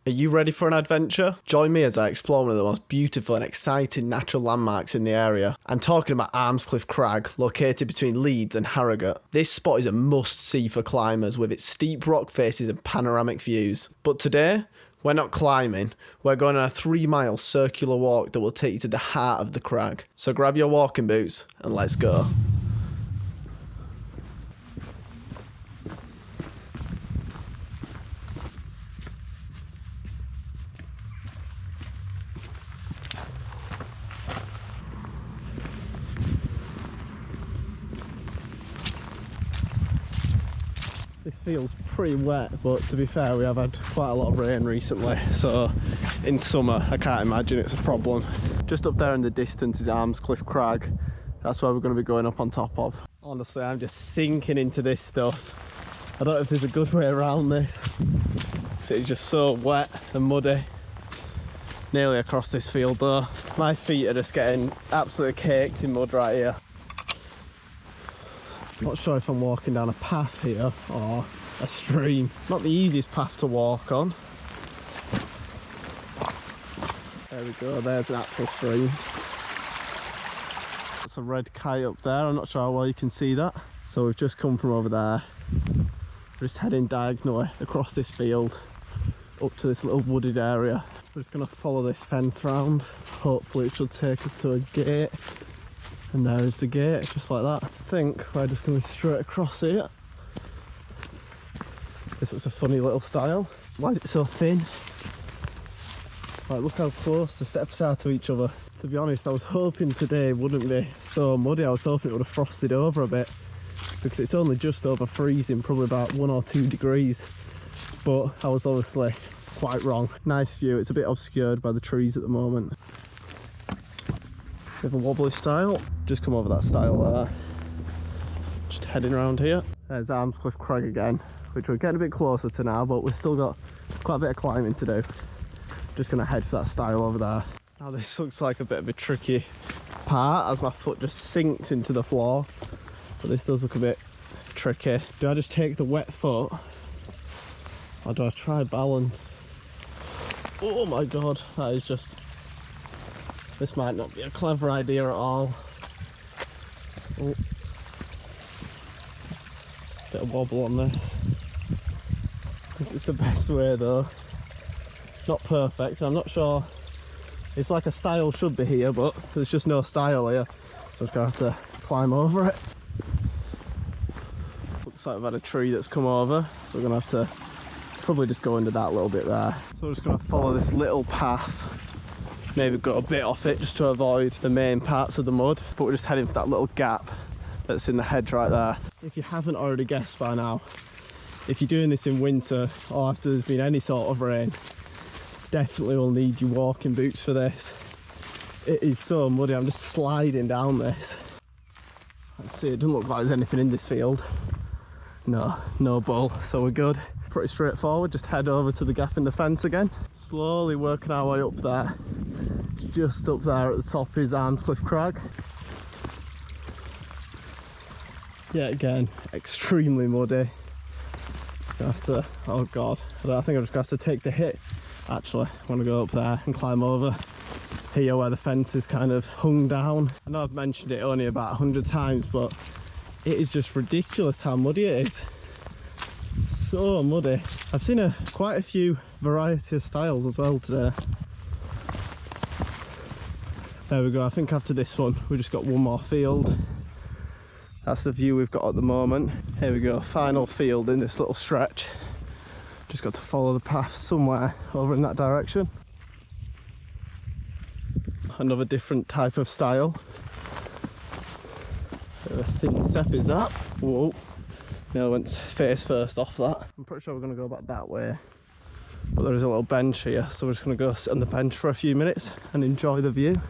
Are you ready for an adventure? Join me as I explore one of the most beautiful and exciting natural landmarks in the area. I'm talking about Almscliffe Crag, located between Leeds and Harrogate. This spot is a must-see for climbers with its steep rock faces and panoramic views. But today, we're not climbing, we're going on a 3-mile circular walk that will take you to the heart of the crag. So grab your walking boots and let's go. This feels pretty wet, but to be fair, we have had quite a lot of rain recently, so in summer I can't imagine it's a problem. Just up there in the distance is Almscliffe Crag. That's where we're going to be going up on top of. Honestly, I'm just sinking into this stuff. I don't know if there's a good way around this. It's just so wet and muddy. Nearly across this field though. My feet are just getting absolutely caked in mud right here. Not sure if I'm walking down a path here or a stream. Not the easiest path to walk on. There we go, there's an actual stream. That's a red kite up there, I'm not sure how well you can see that. So we've just come from over there. We're just heading diagonally across this field up to this little wooded area. We're just going to follow this fence round. Hopefully it should take us to a gate. And there is the gate, just like that. I think we're just going to be straight across here. This looks a funny little style. Why is it so thin? Like, look how close the steps are to each other. To be honest, I was hoping today wouldn't be so muddy. I was hoping it would have frosted over a bit, because it's only just over freezing, probably about 1 or 2 degrees. But I was obviously quite wrong. Nice view, it's a bit obscured by the trees at the moment. Bit of a wobbly style. Just come over that style there. Just heading around here. There's Almscliffe Crag again, which we're getting a bit closer to now, but we've still got quite a bit of climbing to do. Just going to head for that style over there. Now this looks like a bit of a tricky part as my foot just sinks into the floor, but this does look a bit tricky. Do I just take the wet foot or do I try balance? Oh my god, that is just... This might not be a clever idea at all. Oh. Bit of wobble on this. I think it's the best way though. Not perfect, I'm not sure. It's like a style should be here, but there's just no style here. So I'm just gonna have to climb over it. Looks like I've had a tree that's come over, so we're gonna have to probably just go into that little bit there. So we're just gonna follow this little path. Maybe go a bit off it just to avoid the main parts of the mud, but we're just heading for that little gap that's in the hedge right there. If you haven't already guessed by now, if you're doing this in winter or after there's been any sort of rain, definitely will need your walking boots for this. It is so muddy, I'm just sliding down this. Let's see, it doesn't look like there's anything in this field. No bull, so we're good. Pretty straightforward, just head over to the gap in the fence again. Slowly working our way up there. It's just up there at the top is Almscliffe Crag. Yeah, again, extremely muddy. Just gonna have to, oh god, I think I'm just gonna have to take the hit. Actually, I want to go up there and climb over here where the fence is kind of hung down. I know I've mentioned it only about 100 times, but it is just ridiculous how muddy it is. So muddy. I've seen quite a few variety of styles as well today. There we go, I think after this one we've just got one more field. That's the view we've got at the moment. Here we go, final field in this little stretch. Just got to follow the path somewhere over in that direction. Another different type of style. Bit of a thin step is that. Whoa. No, I went face first off that. I'm pretty sure we're going to go back that way. But there is a little bench here, so we're just going to go sit on the bench for a few minutes and enjoy the view.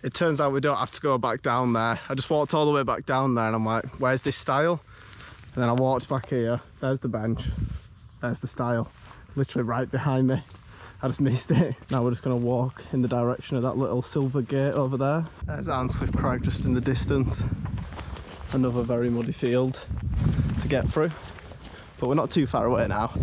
It turns out we don't have to go back down there. I just walked all the way back down there and I'm like, where's this style? And then I walked back here, there's the bench, there's the style, literally right behind me. I just missed it. Now we're just going to walk in the direction of that little silver gate over there. There's Almscliffe Crag just in the distance. another very muddy field to get through, but we're not too far away now.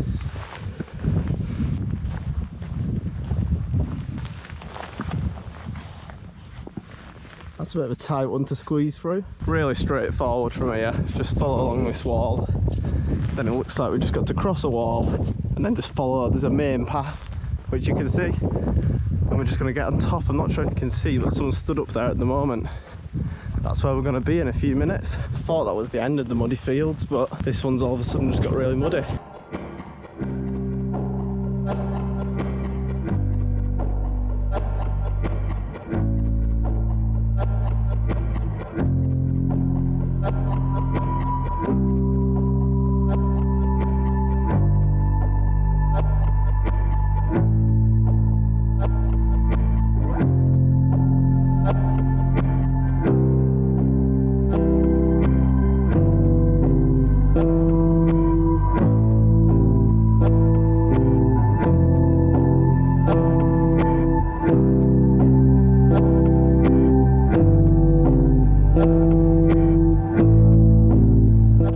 That's a bit of a tight one to squeeze through. Really straightforward from here. Just follow along this wall. Then it looks like we just got to cross a wall and then just follow. There's a main path, which you can see. And we're just going to get on top. I'm not sure if you can see, but someone stood up there at the moment. That's where we're going to be in a few minutes. I thought that was the end of the muddy fields, but this one's all of a sudden just got really muddy.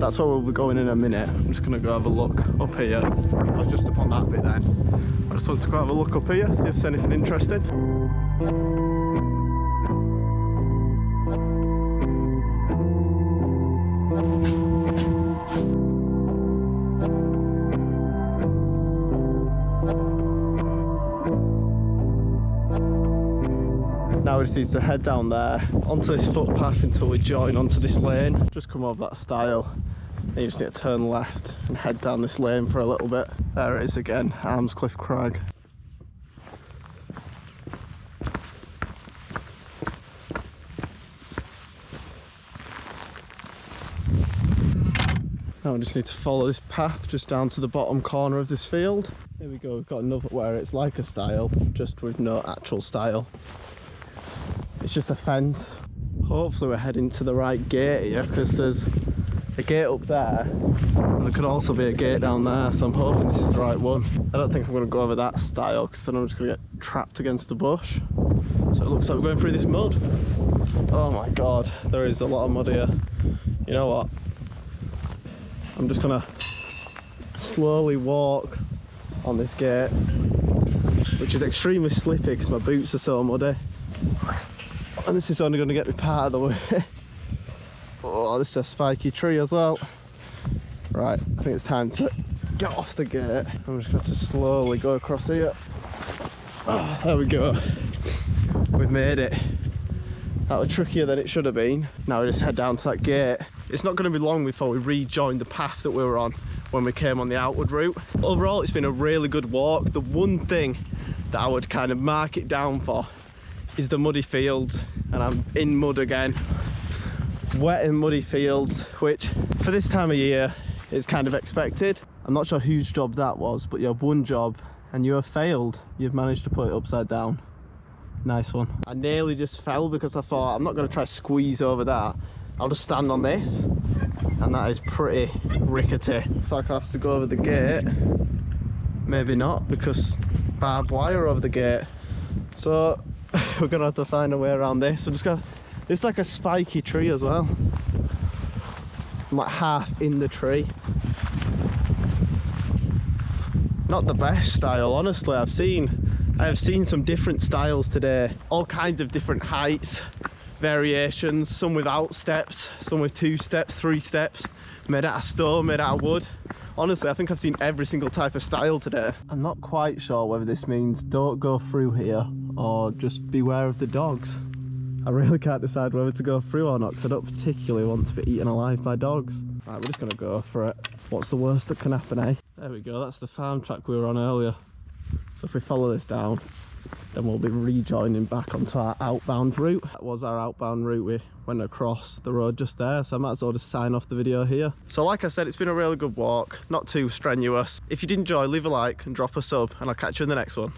That's where we'll be going in a minute. I'm just going to go have a look up here. I was just up on that bit then. I just want to go have a look up here, see if there's anything interesting. Now we just need to head down there onto this footpath until we join onto this lane. Just come over that stile. And you just need to turn left and head down this lane for a little bit. There it is again, Almscliffe Crag. Now we just need to follow this path just down to the bottom corner of this field. Here we go, we've got another where it's like a stile, just with no actual stile. It's just a fence. Hopefully we're heading to the right gate here, because there's a gate up there and there could also be a gate down there, so I'm hoping this is the right one. I don't think I'm going to go over that stile because then I'm just going to get trapped against the bush. So it looks like we're going through this mud. Oh my god, there is a lot of mud here. You know what, I'm just going to slowly walk on this gate, which is extremely slippy because my boots are so muddy. And this is only going to get me part of the way. Oh, this is a spiky tree as well. Right, I think it's time to get off the gate. I'm just going to slowly go across here. Oh, there we go. We've made it. That was trickier than it should have been. Now we just head down to that gate. It's not going to be long before we rejoin the path that we were on when we came on the outward route. Overall, it's been a really good walk. The one thing that I would kind of mark it down for is the muddy fields, and I'm in mud again. Wet and muddy fields, which for this time of year is kind of expected. I'm not sure whose job that was, but you have one job and you have failed. You've managed to put it upside down. Nice one. I nearly just fell because I thought I'm not going to try to squeeze over that. I'll just stand on this, and that is pretty rickety. Looks like I have to go over the gate. Maybe not, because barbed wire over the gate. So we're gonna have to find a way around this. I'm just gonna, it's like a spiky tree as well. I'm like half in the tree. Not the best style, honestly. I have seen some different styles today, all kinds of different heights, variations, some without steps, some with 2 steps, 3 steps, made out of stone, made out of wood. Honestly, I think I've seen every single type of style today. I'm not quite sure whether this means don't go through here or just beware of the dogs. I really can't decide whether to go through or not, because I don't particularly want to be eaten alive by dogs. Right, we're just going to go for it. What's the worst that can happen, eh? There we go, that's the farm track we were on earlier. So if we follow this down, then we'll be rejoining back onto our outbound route. That was our outbound route. We went across the road just there, so I might as well just sign off the video here. So like I said, it's been a really good walk, not too strenuous. If you did enjoy, leave a like and drop a sub, and I'll catch you in the next one.